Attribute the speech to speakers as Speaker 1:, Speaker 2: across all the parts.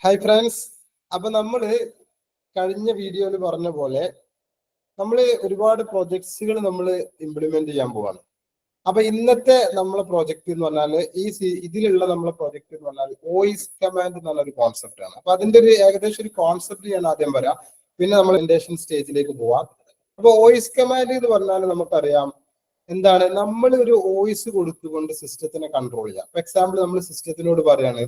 Speaker 1: Hi friends. അപ്പൊ നമ്മള് കഴിഞ്ഞ വീഡിയോയിൽ പറഞ്ഞ പോലെ നമ്മള് ഒരുപാട് പ്രൊജക്ട്സുകൾ നമ്മൾ ഇംപ്ലിമെന്റ് ചെയ്യാൻ പോവാണ്. അപ്പൊ ഇന്നത്തെ നമ്മളെ പ്രൊജക്ട് എന്ന് പറഞ്ഞാല് ഇതിലുള്ള നമ്മളെ പ്രൊജക്ട് എന്ന് പറഞ്ഞാൽ വോയിസ് കമാൻഡ് എന്ന് പറഞ്ഞ ഒരു കോൺസെപ്റ്റ് ആണ്. അപ്പൊ അതിന്റെ ഒരു ഏകദേശം ഒരു കോൺസെപ്റ്റ് ഞാൻ ആദ്യം പറയാം, പിന്നെ നമ്മൾ ഇൻഡേഷൻ സ്റ്റേജിലേക്ക് പോവാം. അപ്പൊ വോയിസ് കമാൻഡ് എന്ന് പറഞ്ഞാൽ നമുക്കറിയാം എന്താണ്, നമ്മൾ ഒരു വോയിസ് കൊടുത്തുകൊണ്ട് സിസ്റ്റത്തിനെ കൺട്രോൾ ചെയ്യാം. ഫോർ എക്സാമ്പിൾ നമ്മൾ സിസ്റ്റത്തിനോട് പറയാണ്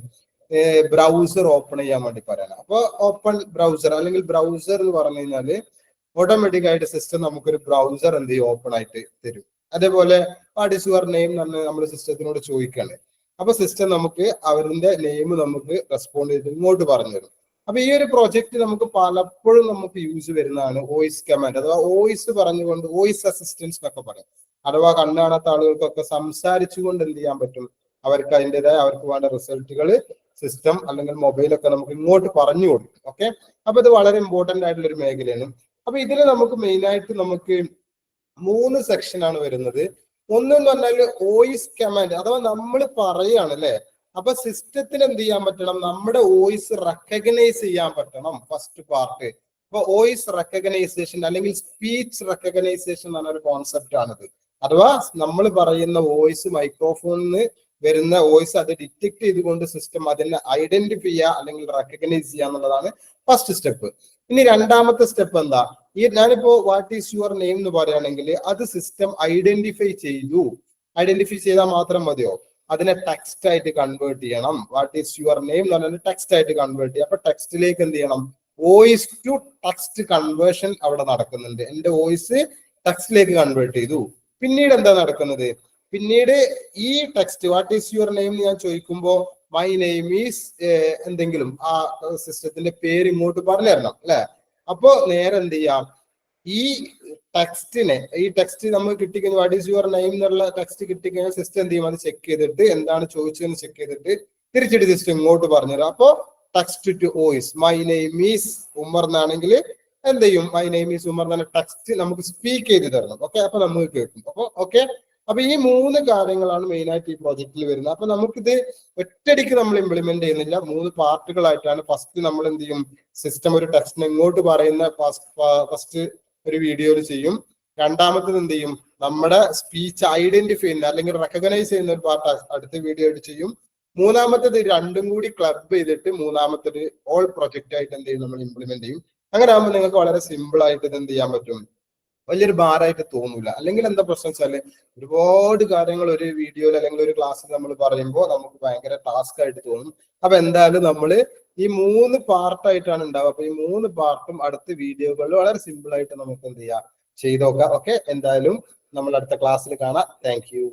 Speaker 1: ബ്രൗസർ ഓപ്പൺ ചെയ്യാൻ വേണ്ടി പറയണം. അപ്പൊ ഓപ്പൺ ബ്രൗസർ അല്ലെങ്കിൽ ബ്രൗസർ എന്ന് പറഞ്ഞു കഴിഞ്ഞാല് ഓട്ടോമാറ്റിക് ആയിട്ട് സിസ്റ്റം നമുക്കൊരു ബ്രൗസർ എന്ത് ചെയ്യും, ഓപ്പൺ ആയിട്ട് തരും. അതേപോലെ വാട്ട് ഈസ് യുവർ നെയിം എന്ന് നമ്മൾ സിസ്റ്റത്തിനോട് ചോദിക്കുകയാണ്. അപ്പൊ സിസ്റ്റം നമുക്ക് അവരുടെ നെയിം നമുക്ക് റെസ്പോണ്ട് ചെയ്ത് ഇങ്ങോട്ട് പറഞ്ഞു തരും. അപ്പൊ ഈ ഒരു പ്രോജക്റ്റ് നമുക്ക് പലപ്പോഴും നമുക്ക് യൂസ് വരുന്നതാണ് വോയിസ് കമാൻഡ്, അഥവാ വോയിസ് പറഞ്ഞുകൊണ്ട് വോയിസ് അസിസ്റ്റൻസ് എന്നൊക്കെ പറയും. അഥവാ കണ്ണു കാണാത്ത ആളുകൾക്കൊക്കെ സംസാരിച്ചുകൊണ്ട് എന്ത് ചെയ്യാൻ പറ്റും, അവർക്ക് അതിൻ്റെതായ അവർക്ക് വേണ്ട റിസൾട്ടുകൾ സിസ്റ്റം അല്ലെങ്കിൽ മൊബൈലൊക്കെ നമുക്ക് ഇങ്ങോട്ട് പറഞ്ഞു കൊടുക്കും. ഓക്കെ, അപ്പൊ ഇത് വളരെ ഇമ്പോർട്ടന്റ് ആയിട്ടുള്ള ഒരു മേഖലയാണ്. അപ്പൊ ഇതിൽ നമുക്ക് മെയിൻ ആയിട്ട് നമുക്ക് 3 സെക്ഷനാണ് വരുന്നത്. ഒന്നെന്ന് പറഞ്ഞാല് വോയിസ് കമാൻഡ്, അഥവാ നമ്മൾ പറയാണ് അല്ലെ, അപ്പൊ സിസ്റ്റത്തിന് എന്ത് ചെയ്യാൻ പറ്റണം, നമ്മുടെ വോയിസ് റെക്കഗ്നൈസ് ചെയ്യാൻ പറ്റണം. ഫസ്റ്റ് പാർട്ട് ഇപ്പൊ വോയിസ് റെക്കഗ്നൈസേഷൻ അല്ലെങ്കിൽ സ്പീച്ച് റെക്കഗ്നൈസേഷൻ എന്ന് പറഞ്ഞ ഒരു കോൺസെപ്റ്റ് ആണിത്. അഥവാ നമ്മൾ പറയുന്ന വോയിസ് മൈക്രോഫോണിന് വരുന്ന വോയിസ് അത് ഡിറ്റക്ട് ചെയ്തുകൊണ്ട് സിസ്റ്റം അതിനെ ഐഡന്റിഫൈ ചെയ്യുക അല്ലെങ്കിൽ റെക്കഗ്നൈസ് ചെയ്യുക എന്നുള്ളതാണ് ഫസ്റ്റ് സ്റ്റെപ്പ്. ഇനി രണ്ടാമത്തെ സ്റ്റെപ്പ് എന്താ, ഞാനിപ്പോ വാട്ട് ഈസ് യുവർ നെയിം എന്ന് പറയുകയാണെങ്കിൽ അത് സിസ്റ്റം ഐഡന്റിഫൈ ചെയ്താൽ മാത്രം മതിയോ, അതിനെ ടെക്സ്റ്റ് ആയിട്ട് കൺവേർട്ട് ചെയ്യണം. വാട്ട് ഈസ് യുവർ നെയിം എന്ന് പറഞ്ഞാൽ ടെക്സ്റ്റ് ആയിട്ട് കൺവേർട്ട് ചെയ്യുക. അപ്പൊ ടെക്സ്റ്റിലേക്ക് എന്ത് ചെയ്യണം, വോയിസ് ടു ടെക്സ്റ്റ് കൺവേർഷൻ അവിടെ നടക്കുന്നുണ്ട്. എന്റെ വോയിസ് ടെക്സ്റ്റിലേക്ക് കൺവേർട്ട് ചെയ്തു. പിന്നീട് എന്താ നടക്കുന്നത്, പിന്നീട് ഈ text what is your name ഞാൻ ചോദിക്കുമ്പോ മൈ നെയിം ഈസ് എന്തെങ്കിലും ആ സിസ്റ്റത്തിന്റെ പേര് ഇങ്ങോട്ട് പറഞ്ഞു തരണം അല്ലെ. അപ്പോ നേരെ എന്ത് ചെയ്യാം, ഈ ടെക്സ്റ്റ് നമ്മൾ കിട്ടിക്കഴിഞ്ഞാൽ വാട്ട് ഈസ് യുവർ നെയിം എന്നുള്ള ടെക്സ്റ്റ് കിട്ടിക്കഴിഞ്ഞാൽ സിസ്റ്റം എന്ത് ചെയ്യും, അത് ചെക്ക് ചെയ്തിട്ട് എന്താണ് ചോദിച്ചതെന്ന് ചെക്ക് ചെയ്തിട്ട് തിരിച്ചിട്ട് സിസ്റ്റം ഇങ്ങോട്ട് പറഞ്ഞുതരാം. അപ്പോ text to voice my name is Umar എന്നാണെങ്കിൽ എന്ത് ചെയ്യും, മൈ നെയിം ഈസ് ഉമർ എന്ന ടെക്സ്റ്റ് നമുക്ക് സ്പീക്ക് ചെയ്ത് തരണം. ഓക്കെ, അപ്പൊ നമുക്ക് കേൾക്കും. അപ്പൊ ഓക്കെ, അപ്പൊ ഈ 3 കാര്യങ്ങളാണ് മെയിൻ ആയിട്ട് ഈ പ്രോജക്റ്റിൽ വരുന്നത്. അപ്പൊ നമുക്കിത് ഒറ്റയടിക്ക് നമ്മൾ ഇംപ്ലിമെന്റ് ചെയ്യുന്നില്ല, 3 പാർട്ടുകളായിട്ടാണ്. ഫസ്റ്റ് നമ്മൾ എന്ത് ചെയ്യും, സിസ്റ്റം ഒരു ടെക്സ്റ്റിനെ ഇങ്ങോട്ട് പറയുന്ന ഫസ്റ്റ് ഒരു വീഡിയോയിൽ ചെയ്യും. രണ്ടാമത്തത് എന്ത് ചെയ്യും, നമ്മുടെ സ്പീച്ച് ഐഡന്റിഫൈ ചെയ്യുന്ന അല്ലെങ്കിൽ റെക്കഗ്നൈസ് ചെയ്യുന്ന ഒരു പാർട്ട് അടുത്ത വീഡിയോ ആയിട്ട് ചെയ്യും. മൂന്നാമത്തത് രണ്ടും കൂടി ക്ലബ് ചെയ്തിട്ട് മൂന്നാമത്തത് ഓൾ പ്രൊജക്റ്റ് ആയിട്ട് എന്ത് ചെയ്യും, നമ്മൾ ഇംപ്ലിമെന്റ് ചെയ്യും. അങ്ങനെ ആകുമ്പോൾ നിങ്ങൾക്ക് വളരെ സിമ്പിൾ ആയിട്ട് ഇത് എന്ത് ചെയ്യാൻ പറ്റും, വലിയൊരു ഭാരമായിട്ട് തോന്നൂല. അല്ലെങ്കിൽ എന്താ പ്രശ്നം വെച്ചാല് ഒരുപാട് കാര്യങ്ങൾ ഒരു വീഡിയോയിൽ അല്ലെങ്കിൽ ഒരു ക്ലാസ്സിൽ നമ്മൾ പറയുമ്പോൾ നമുക്ക് ഭയങ്കര ടാസ്ക് ആയിട്ട് തോന്നും. അപ്പൊ എന്തായാലും നമ്മൾ ഈ 3 പാർട്ടായിട്ടാണ് ഉണ്ടാവുക. അപ്പൊ ഈ 3 പാർട്ടും അടുത്ത വീഡിയോകളിൽ വളരെ സിമ്പിൾ ആയിട്ട് നമുക്ക് എന്ത് ചെയ്യാം, ചെയ്ത് നോക്കാം. ഓക്കെ, എന്തായാലും നമ്മൾ അടുത്ത ക്ലാസ്സിൽ കാണാം. Thank you.